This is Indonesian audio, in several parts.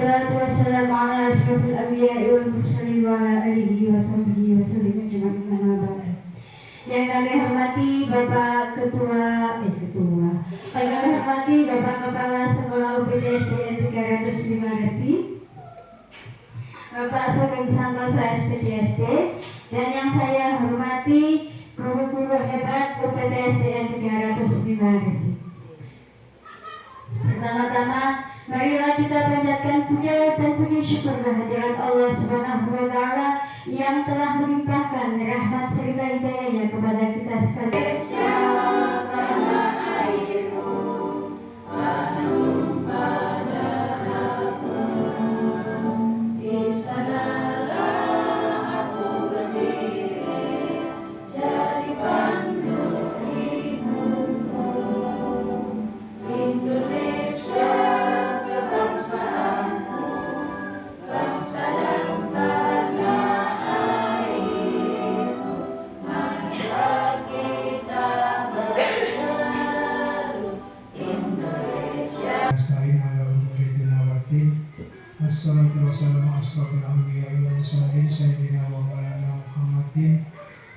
Wassalatu wassalamu ala asyrafil anbiya'i wal mursalin wa ala alihi wa sahbihi wa sallim ajma'in amma ba'du. Yang kami hormati Bapak Yang kami hormati Bapak Kepala Sekolah UPTSDN 305 Resi, Bapak Sugeng Santoso SPDSD, dan yang saya hormati guru-guru hebat UPTSDN 305 Resi. Pertama-tama, marilah kita panjatkan puja dan puji syukur kehadirat Allah Subhanahu wa Ta'ala yang telah melimpahkan rahmat serta hidayahnya kepada kita sekalian. Assalatu wassalamu asrafil anbiya'i wal mursalin sayyidina wa maulana Muhammadin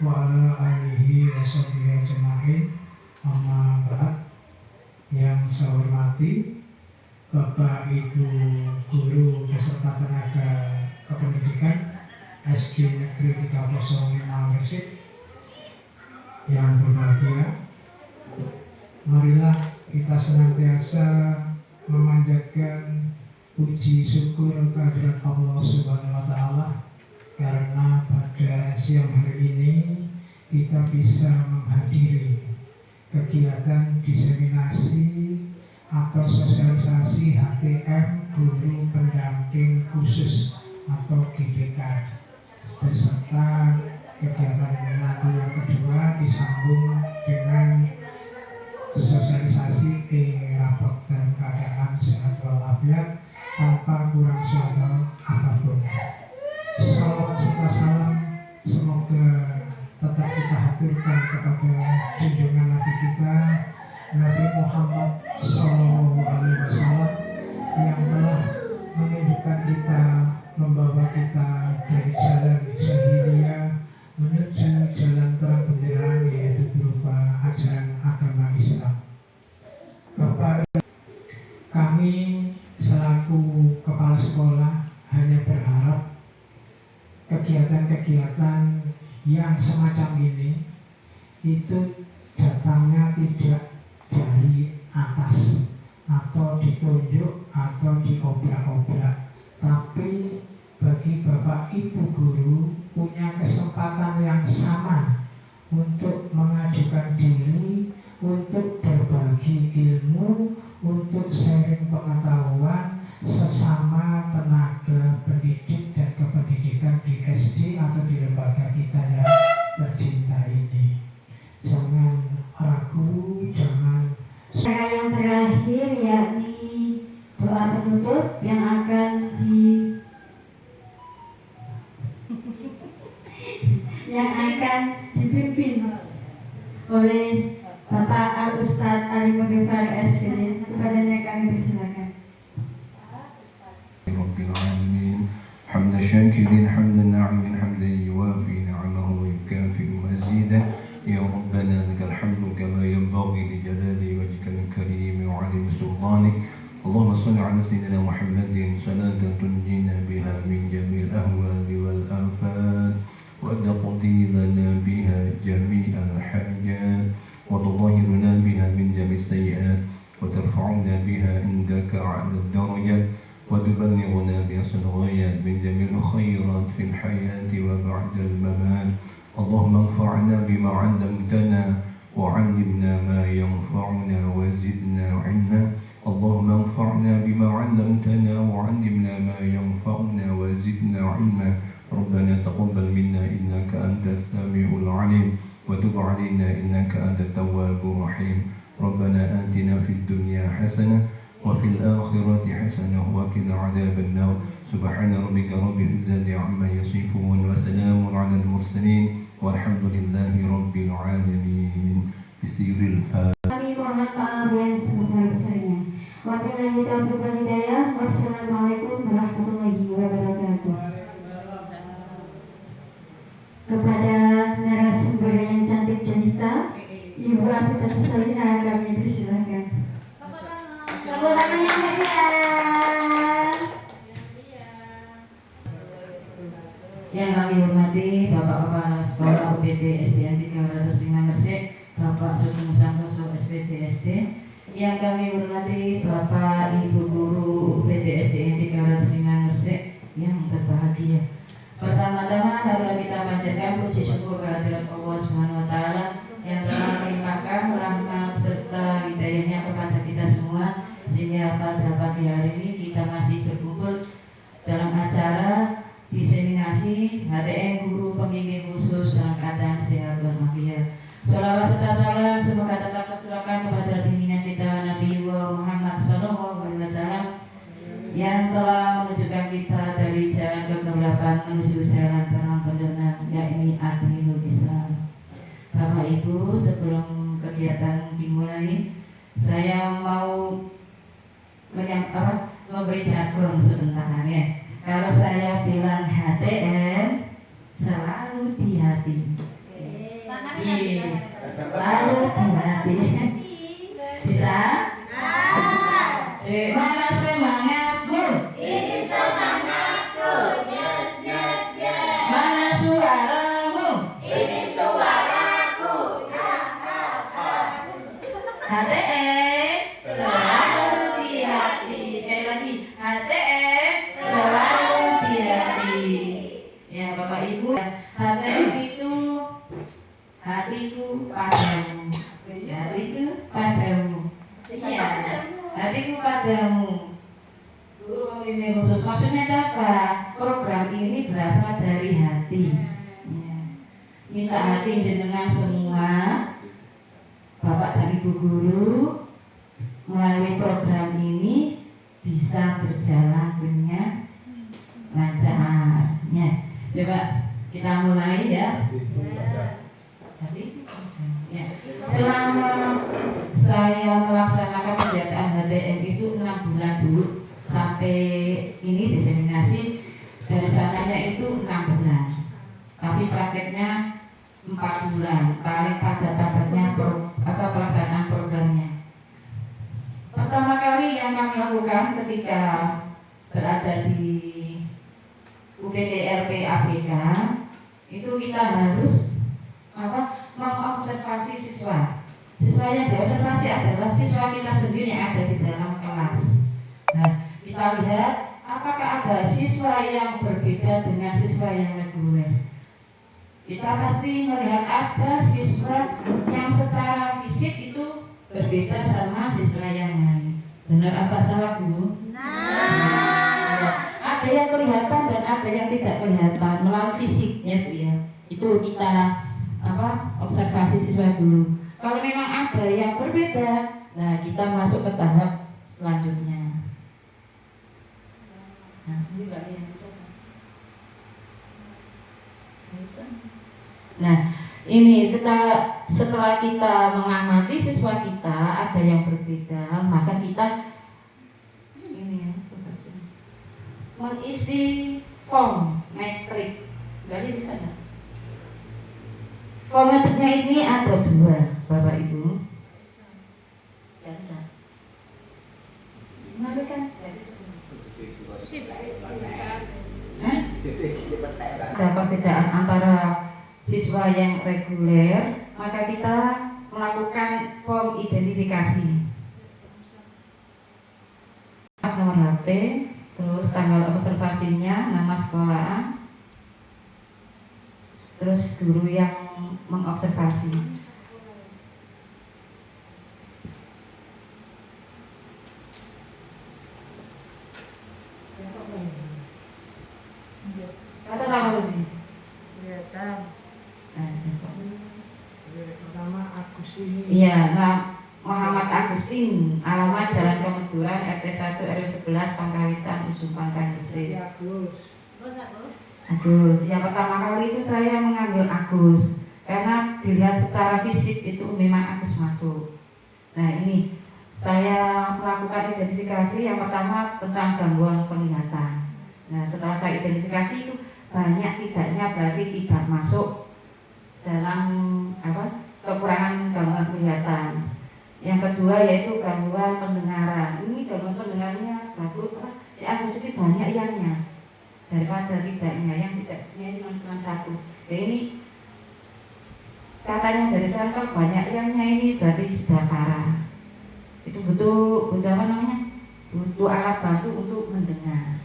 wa ala alihi wa sahbihi ajma'in. Amma ba'd. Yang saya hormati Bapak Ibu guru beserta tenaga kependidikan SD Negeri 305 Gresik yang berbahagia, marilah kita senantiasa memanjatkan puji syukur kehadirat Allah Subhanahu wa Ta'ala karena pada siang hari ini kita bisa menghadiri kegiatan diseminasi atau sosialisasi HTM Guru Pendamping Khusus atau GPK, beserta kegiatan nanti yang kedua disambung dengan sosialisasi rapor dan keadaan sehat walafiat tanpa kurang suatu apapun. Salawat serta salam semoga tetap kita haturkan kepada junjungan Nabi kita Nabi Muhammad SAW yang telah menghidupkan kita, membawa kita dari jalan jahiliyah menuju jalan terang benderang, yaitu berupa ajaran agama Islam. Bapak, kami selaku kepala sekolah hanya berharap kegiatan-kegiatan yang semacam ini itu datangnya tidak dari atas atau ditunjuk atau diobrak-obrak, tapi bagi Bapak Ibu guru punya kesempatan yang sama untuk mengajukan diri, untuk berbagi ilmu, untuk sharing pengetahuan sesama tenaga pendidik dan kependidikan di SD atau di lembaga kita yang tercinta ini. Jangan ragu, jangan. Yang terakhir yakni doa penutup yang akan dipimpin oleh Bapak Al-Ustadz Ali Mughifar SPD. Kepadanya kami persilakan. Rabbil alamin, hamdan syakirin, hamdan na'imin, hamdan yuwafi ni'amahu wa yukafi'u mazidah. Ya Rabbana lakal hamdu kama yanbaghi li jalali wajhikal karim wa 'azimi sultanik. Allahumma shalli 'ala sayyidina Muhammadin salatan tunjina biha min jamil ahwali wal afat wa taqdi lana biha jami'al hajat wa tudahhiruna biha min jami'is sayyi'at wa tarfa'una biha indaka 'ala ad-darajat وتبلغنا بأحسن الغايات من جميع الخيرات في الحياة وبعد الممات. اللهم انفعنا بما علمتنا وعلمنا ما ينفعنا وزدنا علما. اللهم انفعنا بما علمتنا وعلمنا ما ينفعنا وزدنا علما. ربنا تقبل منا إنك أنت السميع العليم وتب علينا إنك أنت التواب الرحيم. ربنا آتنا في الدنيا حسنة وفي الآخرة حسنة وقنا عذاب النار. سبحان ربك رب العزة عما يصفون وسلام على المرسلين والحمد لله رب العالمين. بسر الفاتحة. Kami mohon maaf yang sebesar-besarnya. Wabillahi taufiq wal hidayah. Wassalamualaikum warahmatullahi wabarakatuh. Yang kami hormati Bapak Kepala Sekolah UPT SDN 305 Gresik, Bapak Sugeng Santoso SPD SD. Yang kami hormati Bapak Ibu Guru UPT SDN 305 Gresik yang berbahagia. Pertama-tama marilah kita panjatkan puji syukur kehadirat Allah Subhanahu wa taala yang telah melimpahkan rahmat serta hidayahnya kepada kita semua sehingga pada pagi hari ini kita masih berkumpul dalam acara diseminasi HTM Guru Pembimbing Khusus dalam keadaan sehat walafiat. Salawat serta salam semoga tetap tercurahkan kepada bimbingan kita Nabi Muhammad SAW yang telah menunjukkan kita dari jalan kegelapan menuju jalan terang benderang, yakni Adilul Islam. Bapak Ibu, sebelum kegiatan dimulai, saya mau memberi jargon sebentar ya. Kalau saya bilang HTM, selalu di hati. Selalu di hati. Bisa? Mana semangatmu? Ini semangatku. Yes, yes, yes. Mana suaramu? Ini suaraku. HTM selalu di hati. Sekali lagi, HTM selalu di hati. Ya Bapak Ibu, HTM itu hatiku padamu. Hatiku padamu. Iya, hatiku padamu. Guru Pembimbing Khusus maksudnya apa? Program ini berasal dari hati. Ya. Minta hati jenengan semua, Bapak dan Ibu Guru, melalui program ini bisa berjalan dengan lancar. Ya. Coba kita mulai ya. Ya. Selama saya melaksanakan kegiatan HTM itu 6 bulan dulu sampai ini diseminasi, dari sananya itu 6 bulan, tapi prakteknya 4 bulan, paling padat-padatnya pelaksanaan programnya. Pertama kali yang kami lakukan ketika berada di UPT-LP ABK itu kita harus mengobservasi siswa. Siswa yang diobservasi adalah siswa kita sendiri yang ada di dalam kelas. Nah, kita lihat apakah ada siswa yang berbeda dengan siswa yang reguler. Kita pasti melihat ada siswa yang secara fisik itu berbeda sama siswa yang lain. Benar apa salah, Bu? Ada yang kelihatan dan ada yang tidak kelihatan melalui fisiknya, Bu ya. Itu kita observasi siswa dulu. Kalau memang ada yang berbeda, nah kita masuk ke tahap selanjutnya. Nah, ini setelah kita mengamati siswa kita ada yang berbeda, maka kita mengisi form metrik. Jadi di sana. Form metriknya ini ada 2, Bapak Ibu. Bisa. Gimana kan? Ada perbedaan antara siswa yang reguler, maka kita melakukan form identifikasi. Nomor HP, terus tanggal observasinya, nama sekolah, terus guru yang mengobservasi. Kata nama sih? Pertama Agustin. Iya, Muhammad Agustin, alamat Jalan Kemeduran, RT 1 RW 11 Pangkawitan, Ujung Pangkang Gresik. Agus. Yang pertama kali itu saya mengambil Agus karena dilihat secara fisik itu memang Agus masuk. Nah ini saya melakukan identifikasi yang pertama tentang gangguan penglihatan. Nah setelah saya identifikasi itu banyak tidaknya berarti tidak masuk dalam kekurangan gangguan penglihatan. Yang kedua yaitu gangguan pendengaran. Ini gangguan pendengarannya bagus, si Agus ini banyak yangnya. daripada tidaknya. Yang tidaknya cuma satu. Ya ini katanya dari sana kalau banyak yangnya ini berarti sudah parah. Itu butuh apa namanya? Butuh alat bantu untuk mendengar.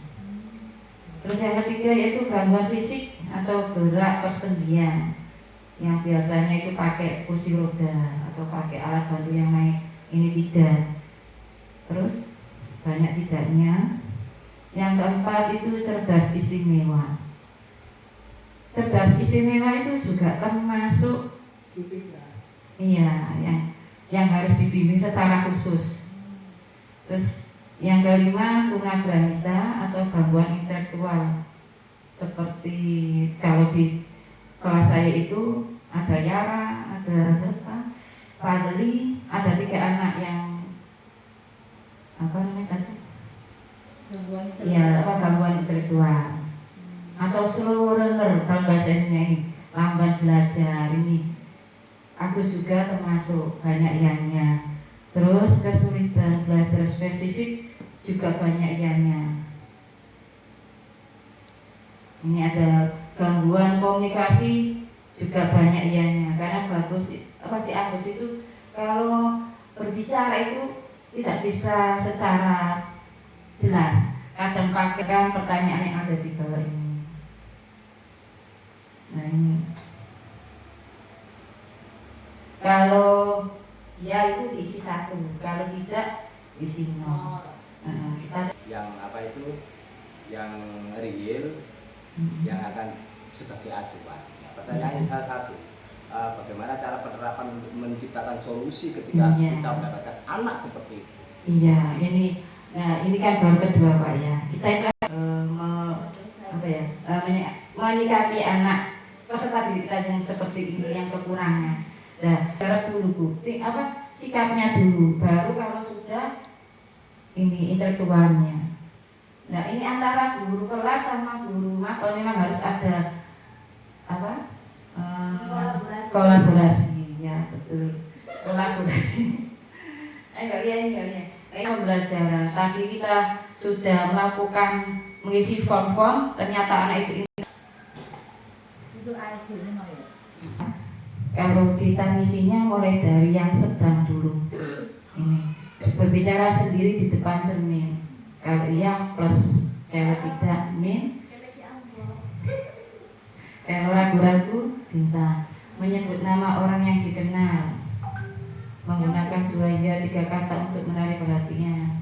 Terus yang ketiga yaitu gangguan fisik atau gerak persendian, yang biasanya itu pakai kursi roda atau pakai alat bantu yang naik, ini tidak. Terus banyak tidaknya. Yang keempat itu cerdas istimewa. Cerdas istimewa itu juga termasuk yang harus dibimbing secara khusus. Terus yang kelima tunagrahita atau gangguan intelektual. Seperti kalau di kelas saya itu ada Yara, ada siapa, Fadli, ada 3 anak yang apa namanya tadi? Gangguan intelektual. Atau slow learner kalau bahasanya ini, lambat belajar ini. Agus juga termasuk banyak ianya. Terus kesulitan belajar spesifik juga banyak ianya. Ini ada gangguan komunikasi juga banyak ianya. Karena Agus itu kalau berbicara itu tidak bisa secara jelas. Kadang pakai pertanyaan yang ada di bawah ini. Nah ini kalau ya itu diisi 1, kalau tidak diisi 0. Kita yang apa itu yang real yang akan sebagai acuan. Pertanyaannya salah satu, bagaimana cara penerapan untuk menciptakan solusi ketika kita mendapatkan anak seperti itu? Iya, ini kan baru kedua Pak ya. Kita itu menyikapi anak peserta didik kita yang seperti ini, yang kekurangan. Nah, garap dulu Bu, sikapnya dulu, baru kalau sudah ini intelektualnya. Nah, ini antara guru kelas sama guru mapel memang harus ada kolaborasi, ya betul, kolaborasi. Kalian pembelajaran tadi kita sudah melakukan mengisi form-form, ternyata anak itu ASD ini mau ya? Kalau kita ngisinya mulai dari yang sedang dulu. Ini berbicara sendiri di depan cermin. Kalau iya plus, kalau tidak min. Kalau ragu-ragu bintang. Menyebut nama orang yang dikenal. Menggunakan 2 hingga 3 kata untuk menarik perhatian.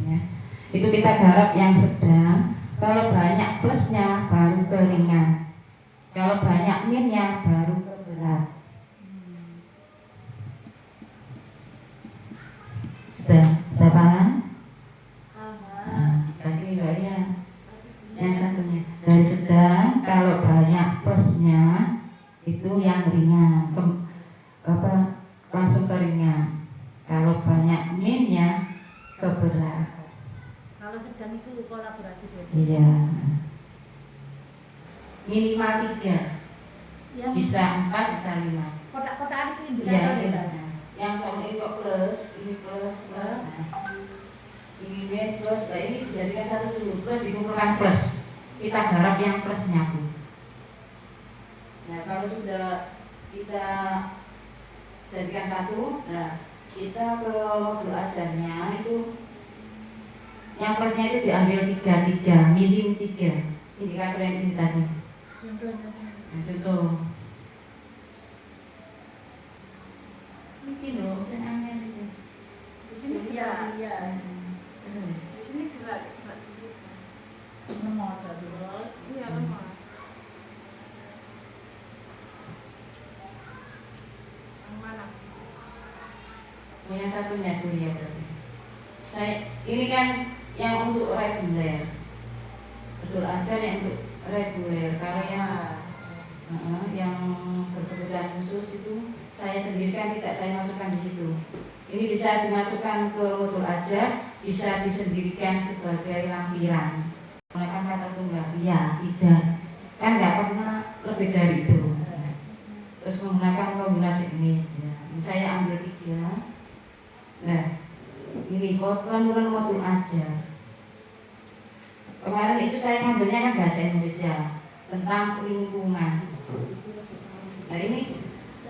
Ya. Itu kita garap yang sedang. Kalau banyak plusnya baru ke ringan. Kalau banyak minnya baru ke berat. Sudah paham? Tadi ya. Yang satunya dari sedang, kalau banyak plusnya itu yang ringan, langsung ke ringan. Kalau banyak minnya ke berat. Kalau sedang itu kolaborasi berarti. Iya. Minimal 3. Yang Bisa 4, bisa 5. kotak-kotakan itu Iya, indikator iya. Yang kalau ini kok plus, ini plus. Nah, ini min plus, nah ini dijadikan satu dulu, plus dikumpulkan plus. Kita garap yang plusnya Bu. Nah kalau sudah kita jadikan satu, nah kita ke modul ajarnya itu yang plusnya itu diambil 3, minim 3. Indikator yang ini tadi. Nah, contoh. Ini loh, saya aneh ini. di sini iya. Di sini gerak dulu. Nomor dulu. Iya, nomor. Yang mana? Yang satunya dulu ya berarti. Ini kan yang untuk reguler. Betul aja yang untuk reguler. Kalau yang berkebutuhan khusus itu saya sendiri kan tidak saya masukkan di situ. Ini bisa dimasukkan ke modul aja, bisa disendirikan sebagai lampiran. Menggunakan kata tunggal? Iya, tidak. Kan nggak pernah lebih dari itu. Terus menggunakan kombinasi ini. Ya. Ini saya ambil 3. Nah, ini penurunan modul aja. Kemarin itu saya ngambilnya kan bahasa Indonesia tentang lingkungan. Nah ini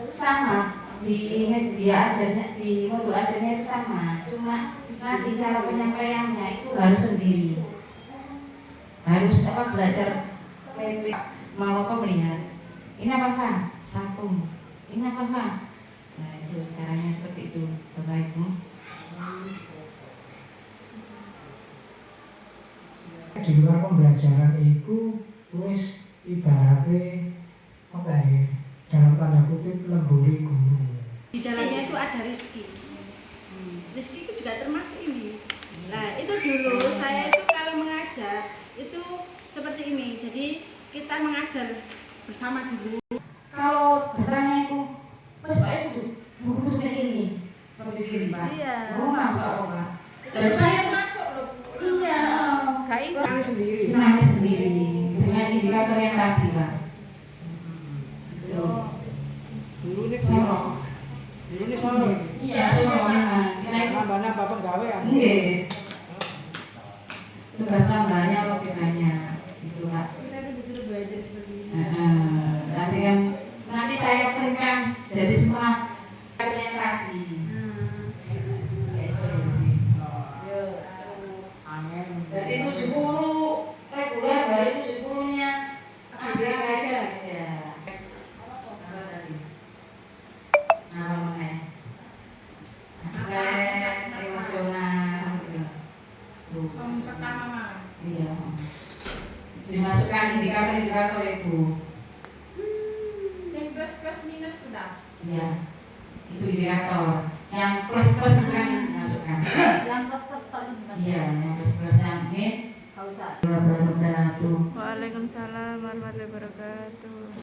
sama di media ajarnya, di modul ajarnya itu sama, cuma nanti cara penyampaiannya itu harus sendiri, harus belajar mau melihat ini apa sangkum, ini apa. Nah itu caranya seperti itu, Bapak Ibu. Di luar pembelajaran itu wis ibaratnya apa ya, dalam tanda kutip lemburi guru. Di dalamnya itu ada rezeki. Rezeki itu juga termasuk ini. Nah itu dulu saya itu kalau mengajar itu seperti ini. Jadi kita mengajar bersama dulu. Kalau datangnya itu pas Pak itu buku kayak gini seperti ini Pak. Iya. Oh masuk Pak. Terus saya masuk loh. Iya. Gak iso. Sendiri. Senangnya sendiri dengan indikator yang tadi Pak. Dulu ini soro. Dulu ini soro. Iya soro memang. Kita itu Nambah-nambah pegawai ya. enggak. Tugas tambahnya lebih banyak itu Pak. Kita itu disuruh belajar seperti ini. Nanti kan nanti saya berikan jadi semua yang tadi. Jadi 70 reguler dari 70-nya ada aja. Apa tadi? Apa namanya? Aspek emosional gitu. Pertama. Iya. Dimasukkan indikator-indikator itu. Sing plus minus sudah. Iya. Itu indikator. Yang plus kan dimasukkan. Yang plus tadi. Iya, yang plus yang ini. Enggak usah. Wabarakatuh. Waalaikumsalam warahmatullahi wabarakatuh.